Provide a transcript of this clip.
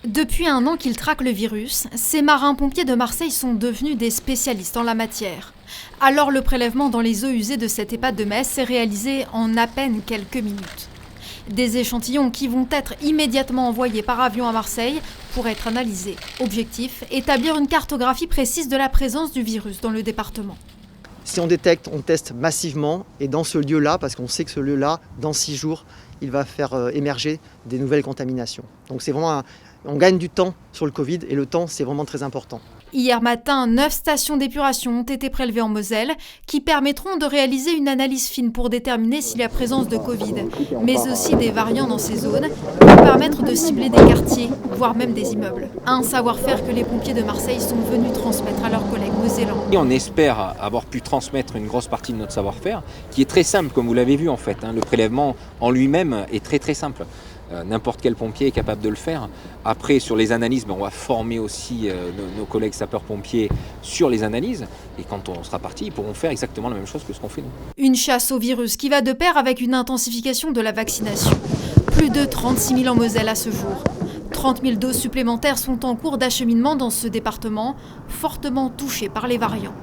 Depuis un an qu'ils traquent le virus, ces marins-pompiers de Marseille sont devenus des spécialistes en la matière. Alors le prélèvement dans les eaux usées de cette EHPAD de Metz est réalisé en à peine quelques minutes. Des échantillons qui vont être immédiatement envoyés par avion à Marseille pour être analysés. Objectif, établir une cartographie précise de la présence du virus dans le département. Si on détecte, on teste massivement et dans ce lieu-là, parce qu'on sait que ce lieu-là, dans 6 jours, il va faire émerger des nouvelles contaminations. Donc c'est vraiment on gagne du temps sur le Covid et le temps, c'est vraiment très important. Hier matin, 9 stations d'épuration ont été prélevées en Moselle qui permettront de réaliser une analyse fine pour déterminer s'il y a présence de Covid, mais aussi des variants dans ces zones qui vont permettre de cibler des quartiers, voire même des immeubles. Un savoir-faire que les pompiers de Marseille sont venus transmettre à leurs collègues mosellans. Et on espère avoir pu transmettre une grosse partie de notre savoir-faire, qui est très simple, comme vous l'avez vu en fait. Le prélèvement en lui-même est très très simple. N'importe quel pompier est capable de le faire. Après, sur les analyses, on va former aussi nos collègues sapeurs-pompiers sur les analyses. Et quand on sera parti, ils pourront faire exactement la même chose que ce qu'on fait nous. Une chasse au virus qui va de pair avec une intensification de la vaccination. Plus de 36 000 en Moselle à ce jour. 30 000 doses supplémentaires sont en cours d'acheminement dans ce département, fortement touché par les variants.